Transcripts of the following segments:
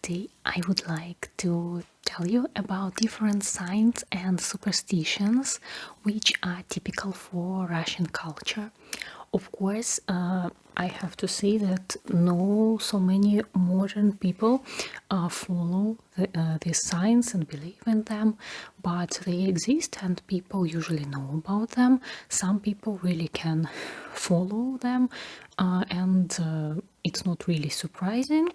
today I would like to tell you about different signs and superstitions which are typical for Russian culture. Of course, I have to say that no so many modern people follow these signs and believe in them, but they exist and people usually know about them. Some people really can follow them, and it's not really surprising.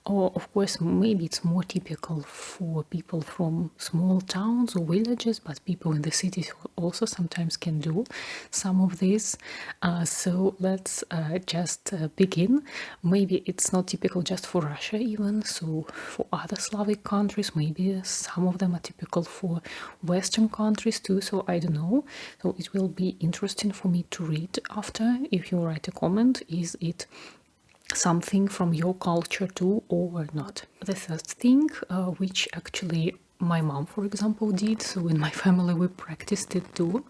Or, of course, maybe it's more typical for people from small towns or villages, but people in the cities also sometimes can do some of this. So let's just begin. Maybe it's not typical just for Russia even, so for other Slavic countries, maybe some of them are typical for Western countries too, so I don't know. So it will be interesting for me to read after. If you write a comment, is it something from your culture too or not? The first thing, which actually my mom, for example, did, so in my family we practiced it too.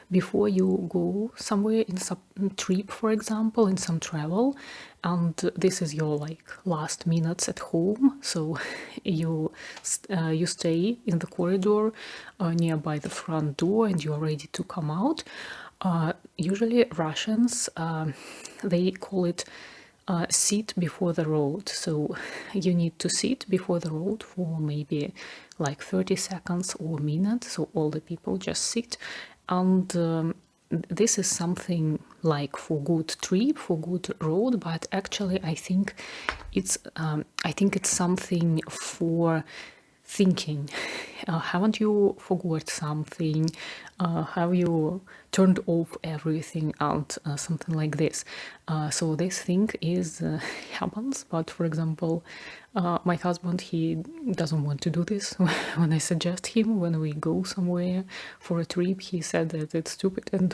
Before you go somewhere in some trip, for example, in some travel, and this is your like last minutes at home, so you stay in the corridor nearby the front door and you're ready to come out. Usually Russians, they call it sit before the road. So you need to sit before the road for maybe like 30 seconds or a minute. So all the people just sit. And this is something like for good trip, for good road, but actually I think it's something for thinking. Haven't you forgot something? Have you turned off everything and something like this? So this thing is happens, but for example, my husband, he doesn't want to do this. When I suggest him, when we go somewhere for a trip, he said that it's stupid and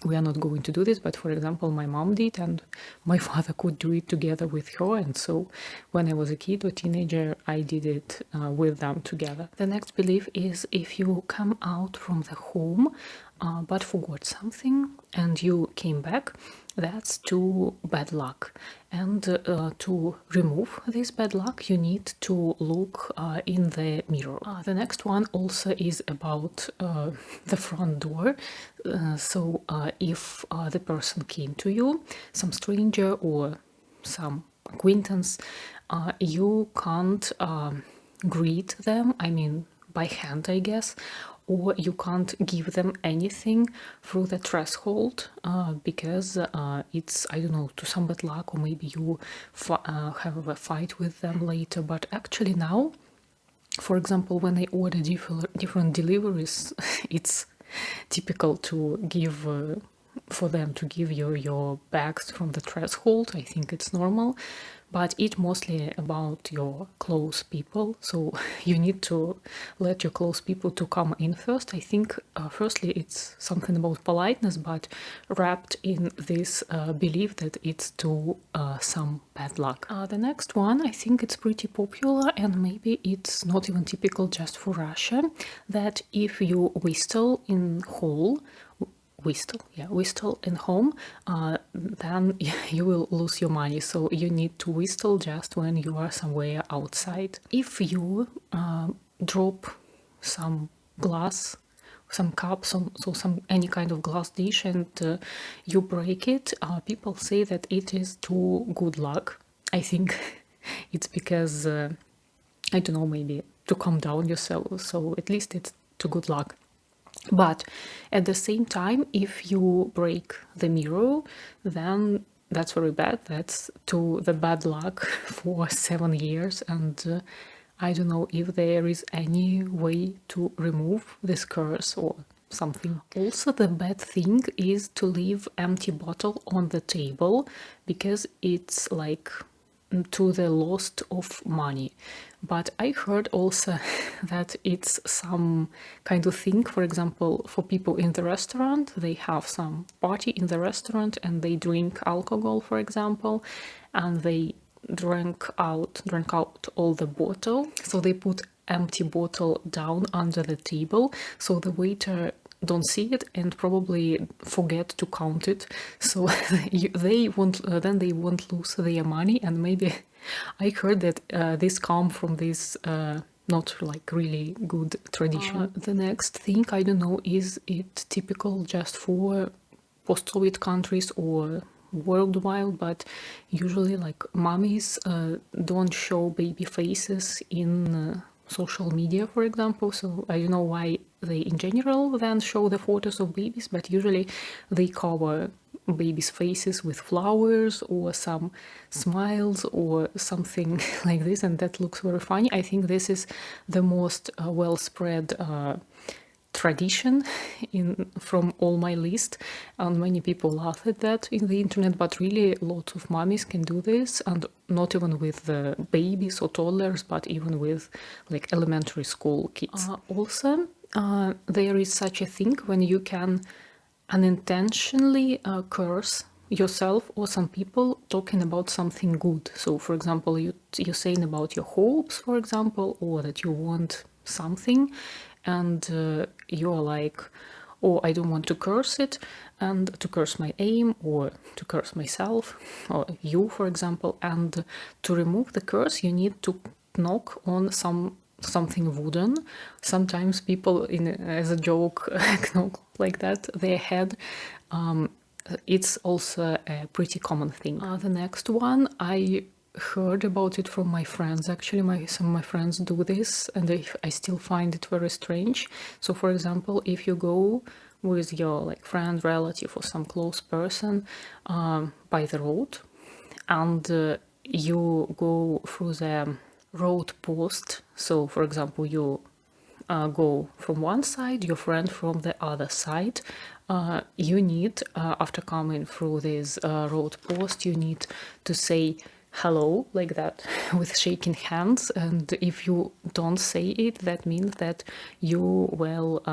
we are not going to do this. But for example, my mom did and my father could do it together with her, and so when I was a kid or teenager I did it with them together. The next belief is if you come out from the home but forgot something and you came back, that's too bad luck. And to remove this bad luck, you need to look in the mirror. The next one also is about the front door. So if the person came to you, some stranger or some acquaintance, you can't greet them, I mean by hand, I guess, or you can't give them anything through the threshold because it's, I don't know, to some bad luck, or maybe you have a fight with them later. But actually now, for example, when I order different deliveries, it's typical to give for them to give you your bags from the threshold. I think it's normal, but it's mostly about your close people, so you need to let your close people to come in first. I think firstly it's something about politeness, but wrapped in this belief that it's to some bad luck. The next one, I think it's pretty popular and maybe it's not even typical just for Russia, that if you whistle in hall, whistle in home, then you will lose your money. So you need to whistle just when you are somewhere outside. If you drop some glass, some cup, some any kind of glass dish, and you break it, people say that it is too good luck. I think it's because I don't know, maybe to calm down yourself. So at least it's too good luck. But at the same time, if you break the mirror, then that's very bad. That's to the bad luck for 7 years. And I don't know if there is any way to remove this curse or something. Also, the bad thing is to leave empty bottle on the table, because it's like to the loss of money. But I heard also that it's some kind of thing, for example, for people in the restaurant, they have some party in the restaurant and they drink alcohol, for example, and they drank out all the bottle, so they put empty bottle down under the table, so the waiter don't see it and probably forget to count it, so they won't then they won't lose their money. And maybe I heard that this come from this not like really good tradition. The next thing, I don't know, is it typical just for post-Soviet countries or worldwide, but usually like mummies don't show baby faces in social media, for example. So I don't know why they in general then show the photos of babies, but usually they cover babies' faces with flowers or some smiles or something like this, and that looks very funny. I think this is the most well spread tradition from all my list, and many people laugh at that in the internet, but really lots of mummies can do this, and not even with the babies or toddlers, but even with like elementary school kids. Also, there is such a thing when you can unintentionally curse yourself or some people talking about something good. So for example, you're saying about your hopes, for example, or that you want something, and you're like, oh, I don't want to curse it, and to curse my aim, or to curse myself, or you, for example. And to remove the curse, you need to knock on something wooden. Sometimes people, as a joke, knock like that their head. It's also a pretty common thing. The next one, I heard about it from my friends. Actually, some of my friends do this, and I still find it very strange. So for example, if you go with your like friend, relative, or some close person by the road, and you go through the road post, so for example you go from one side, your friend from the other side, you need, after coming through this road post, you need to say hello like that with shaking hands. And if you don't say it, that means that you will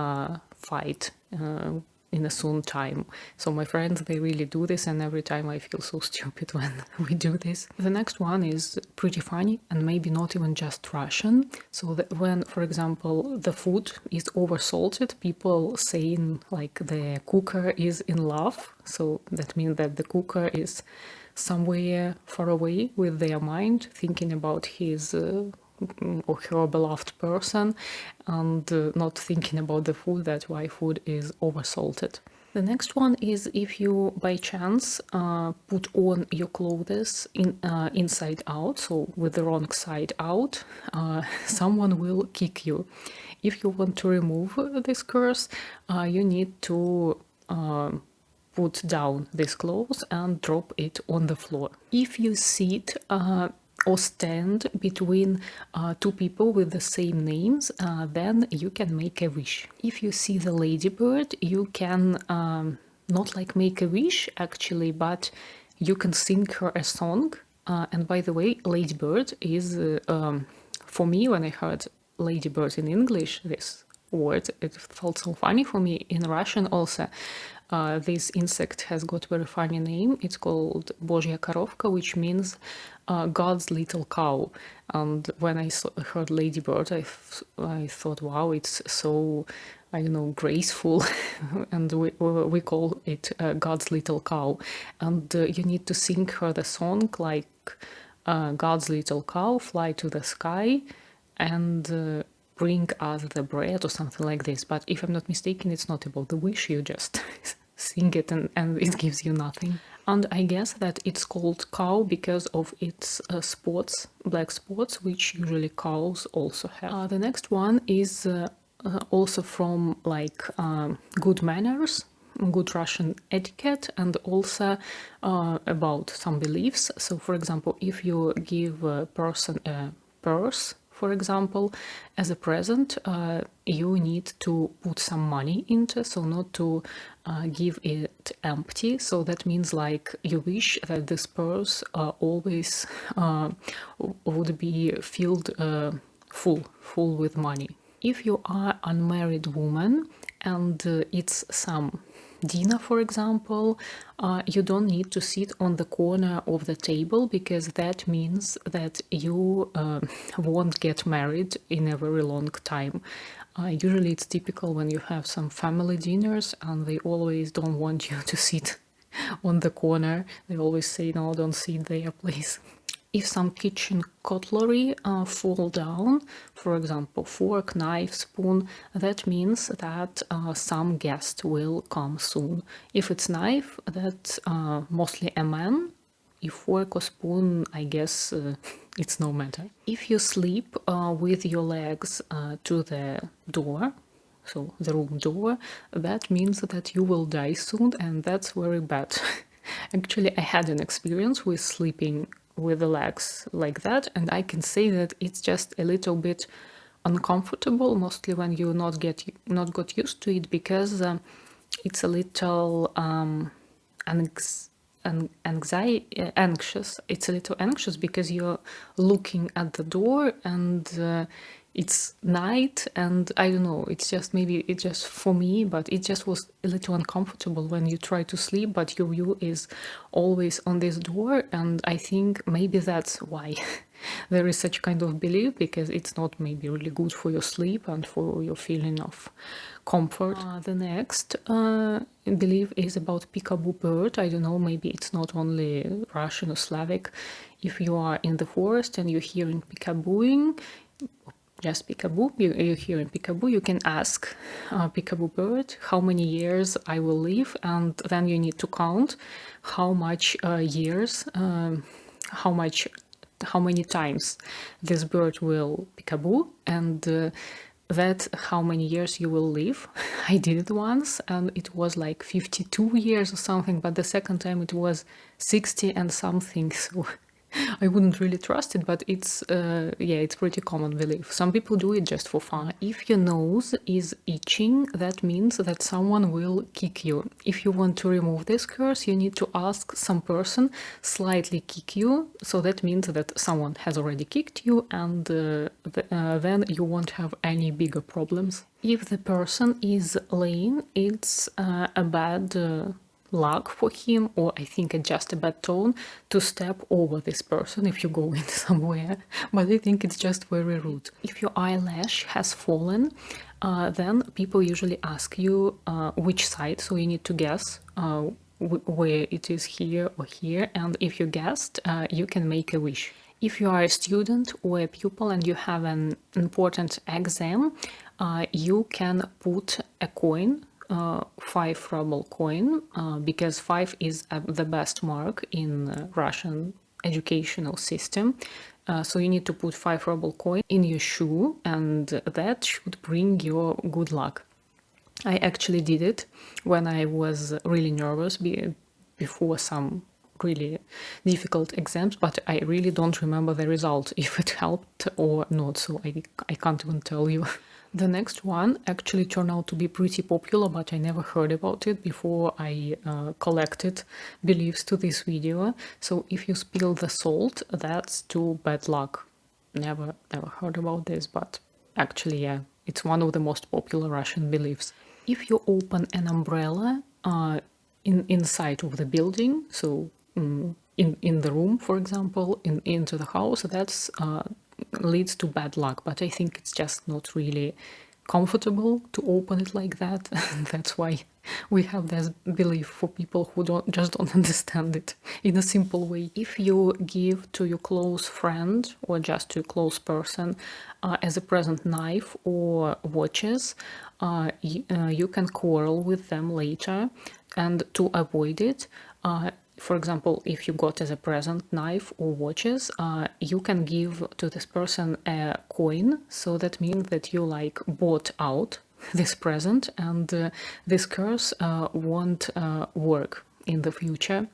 fight in a soon time. So my friends, they really do this, and every time I feel so stupid when we do this. The next one is pretty funny, and maybe not even just Russian. So that when, for example, the food is oversalted, people saying like the cooker is in love. So that means that the cooker is somewhere far away with their mind, thinking about his or her beloved person, and not thinking about the food. That's why food is oversalted. The next one is if you by chance put on your clothes inside out, so with the wrong side out, someone will kick you. If you want to remove this curse, you need to put down these clothes and drop it on the floor. If you sit or stand between two people with the same names, then you can make a wish. If you see the ladybird, you can not like make a wish actually, but you can sing her a song. And by the way, ladybird is, for me, when I heard ladybird in English, this word, it felt so funny for me. In Russian also, this insect has got very funny name. It's called Bozhya Korovka, which means God's little cow. And when I heard ladybird, I thought, wow, it's so, I don't know, graceful. And we call it God's little cow. And you need to sing her the song like God's little cow, fly to the sky, and bring us the bread or something like this. But if I'm not mistaken, it's not about the wish, you just sing it and it gives you nothing. And I guess that it's called cow because of its spots, black spots, which usually cows also have. The next one is also from like good manners, good Russian etiquette, and also about some beliefs. So for example, if you give a person a purse, for example, as a present, you need to put some money into, so not to give it empty. So that means like you wish that this purse always would be filled full with money. If you are unmarried woman and it's some dinner, for example, you don't need to sit on the corner of the table, because that means that you won't get married in a very long time. Usually it's typical when you have some family dinners and they always don't want you to sit on the corner. They always say, no, don't sit there, please. If some kitchen cutlery fall down, for example, fork, knife, spoon, that means that some guest will come soon. If it's knife, that's mostly a man. If fork or spoon, I guess it's no matter. If you sleep with your legs to the door, so the room door, that means that you will die soon, and that's very bad. Actually, I had an experience with sleeping with the legs like that, and I can say that it's just a little bit uncomfortable, mostly when you not got used to it, because it's a little anxious. It's a little anxious because you're looking at the door and it's night, and I don't know, it's just, maybe it's just for me, but it just was a little uncomfortable when you try to sleep but your view is always on this door. And I think maybe that's why there is such kind of belief, because it's not maybe really good for your sleep and for your feeling of comfort. The next belief is about peekaboo bird. I don't know, maybe it's not only Russian or Slavic. If you are in the forest and you're hearing peekabooing, just peekaboo, you're hearing peekaboo, you can ask peekaboo bird how many years I will live, and then you need to count how much years, how many times this bird will peekaboo, and that how many years you will live. I did it once and it was like 52 years or something, but the second time it was 60 and something, so I wouldn't really trust it, but it's yeah, it's pretty common belief. Some people do it just for fun. If your nose is itching, that means that someone will kick you. If you want to remove this curse, you need to ask some person slightly kick you, so that means that someone has already kicked you, and then you won't have any bigger problems. If the person is lame, it's a bad luck for him, or I think just a bad tone to step over this person if you go in somewhere, but I think it's just very rude. If your eyelash has fallen, then people usually ask you which side, so you need to guess where it is, here or here, and if you guessed, you can make a wish. If you are a student or a pupil and you have an important exam, you can put a coin, 5 ruble coin, because 5 is the best mark in Russian educational system. So you need to put 5 ruble coin in your shoe, and that should bring you good luck. I actually did it when I was really nervous before some really difficult exams, but I really don't remember the result, if it helped or not, so I can't even tell you. The next one actually turned out to be pretty popular, but I never heard about it before I collected beliefs to this video. So if you spill the salt, that's too bad luck. Never heard about this, but actually, yeah, it's one of the most popular Russian beliefs. If you open an umbrella inside of the building, so in the room, for example, into the house, that's leads to bad luck, but I think it's just not really comfortable to open it like that. That's why we have this belief for people who don't understand it in a simple way. If you give to your close friend or just to a close person as a present knife or watches, you can quarrel with them later, and to avoid it, for example, if you got as a present knife or watches, you can give to this person a coin, so that means that you like bought out this present, and this curse won't work in the future.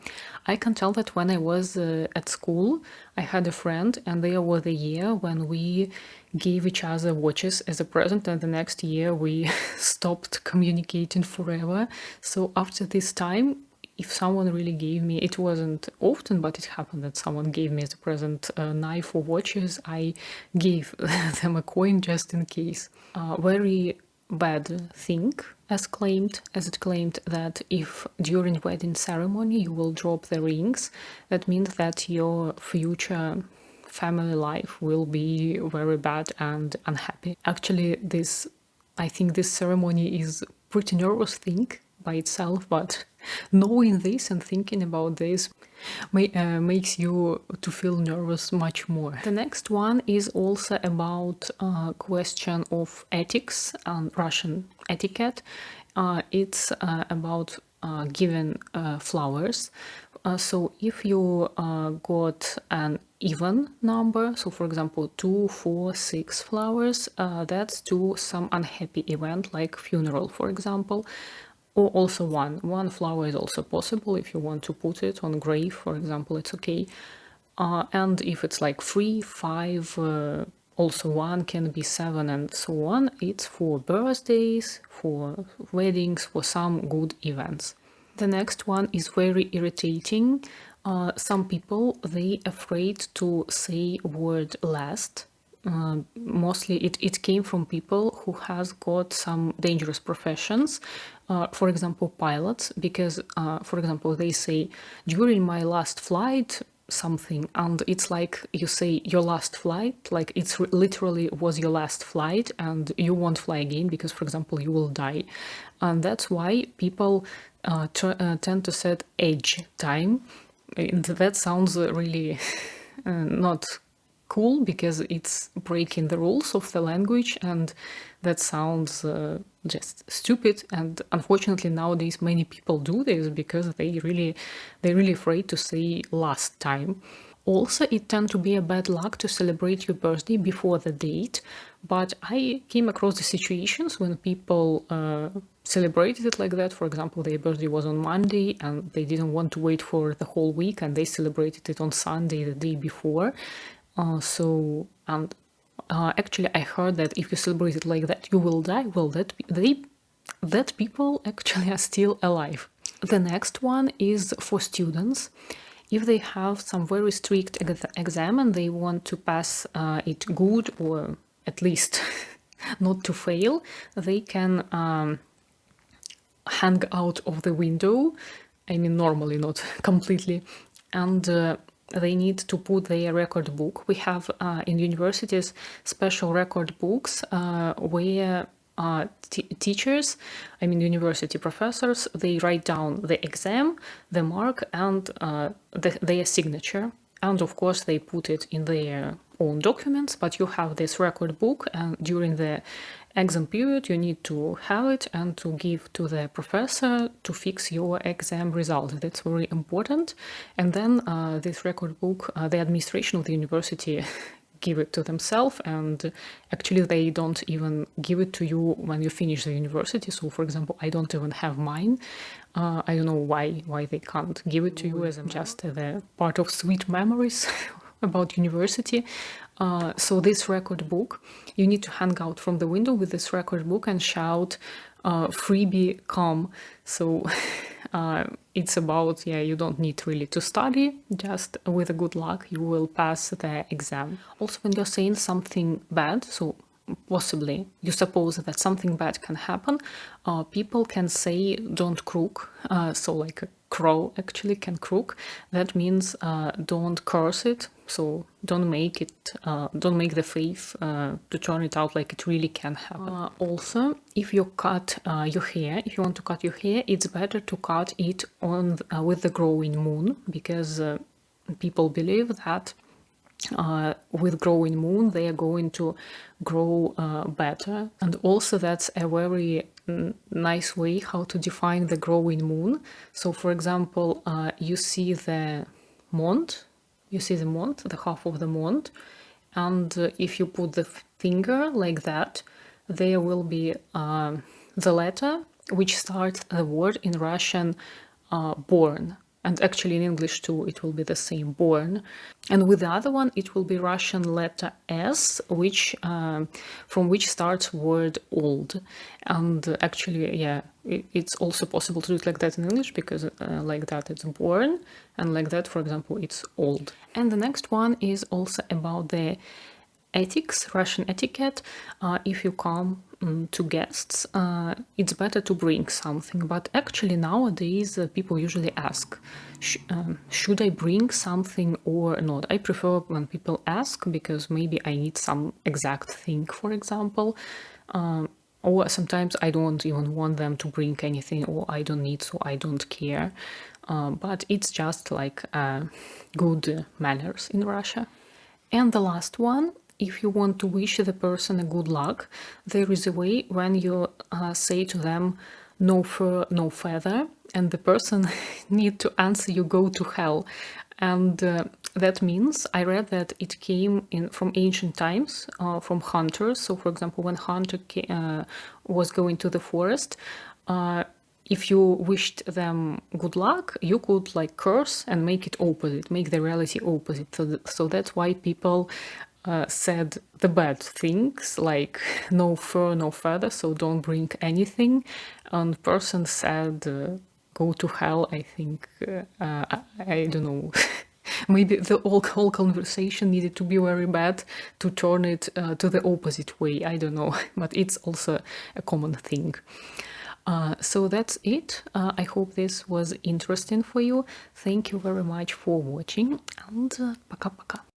I can tell that when I was at school, I had a friend, and there was a year when we gave each other watches as a present, and the next year we stopped communicating forever. So after this time, if someone really gave me, it wasn't often, but it happened that someone gave me as a present knife or watches, I gave them a coin just in case. Very bad thing as it claimed that if during wedding ceremony you will drop the rings, that means that your future family life will be very bad and unhappy. Actually, I think this ceremony is pretty nervous thing by itself, but knowing this and thinking about this makes you to feel nervous much more. The next one is also about question of ethics and Russian etiquette. It's about giving flowers. So if you got an even number, so for example 2, 4, 6 flowers, that's to some unhappy event like funeral, for example. Or also one flower is also possible if you want to put it on grave, for example, it's okay. And if it's like 3, 5, also 1 can be 7 and so on. It's for birthdays, for weddings, for some good events. The next one is very irritating. Some people, they afraid to say word last. Mostly it came from people who has got some dangerous professions, for example pilots, because for example they say during my last flight something, and it's like you say your last flight, like it's literally was your last flight and you won't fly again because for example you will die. And that's why people tend to set edge time, and that sounds really not cool because it's breaking the rules of the language, and that sounds just stupid. And unfortunately nowadays many people do this because they're really afraid to say last time. Also, it tends to be a bad luck to celebrate your birthday before the date, but I came across the situations when people celebrated it like that. For example, their birthday was on Monday and they didn't want to wait for the whole week and they celebrated it on Sunday, the day before. Actually, I heard that if you celebrate it like that, you will die. Well, that people actually are still alive. The next one is for students. If they have some very strict exam and they want to pass it good, or at least not to fail, they can hang out of the window. I mean, normally, not completely. And they need to put their record book. We have in universities special record books where teachers, I mean university professors, they write down the exam, the mark, and their signature. And of course they put it in their own documents, but you have this record book, and during the exam period you need to have it and to give to the professor to fix your exam result. That's very important. And then this record book, the administration of the university give it to themselves, and actually they don't even give it to you when you finish the university. So for example, I don't even have mine. I don't know why they can't give it to you as just the part of sweet memories about university. So this record book, you need to hang out from the window with this record book and shout freebie come. So it's about, yeah, you don't need really to study, just with a good luck you will pass the exam. Also, when you're saying something bad, so possibly you suppose that something bad can happen, people can say don't croak. So like a crow actually can croak. That means don't curse it. So don't make the face to turn it out like it really can happen. Also, if you cut your hair, if you want to cut your hair, it's better to cut it on with the growing moon, because people believe that with growing moon they are going to grow better. And also that's a very nice way how to define the growing moon. So for example, you see the month, the half of the month, and if you put the finger like that, there will be the letter which starts the word in Russian born. And actually in English too, it will be the same, born. And with the other one, it will be Russian letter S, which from which starts word old. And actually, yeah, it's also possible to do it like that in English, because like that it's born, and like that, for example, it's old. And the next one is also about the ethics, Russian etiquette, if you come to guests, it's better to bring something. But actually nowadays people usually ask, should I bring something or not? I prefer when people ask, because maybe I need some exact thing, for example. Or sometimes I don't even want them to bring anything, or I don't need, so I don't care. But it's just like good manners in Russia. And the last one, if you want to wish the person a good luck, there is a way when you say to them, no fur, no feather, and the person need to answer you, go to hell. And that means, I read that it came in from ancient times, from hunters. So for example, when hunter was going to the forest, if you wished them good luck, you could like curse and make it opposite, make the reality opposite. So that's why people said the bad things, like no fur, no feather, so don't bring anything. And person said, go to hell, I think. I don't know. Maybe the whole conversation needed to be very bad to turn it to the opposite way. I don't know, but it's also a common thing. So that's it. I hope this was interesting for you. Thank you very much for watching, and пока-пока.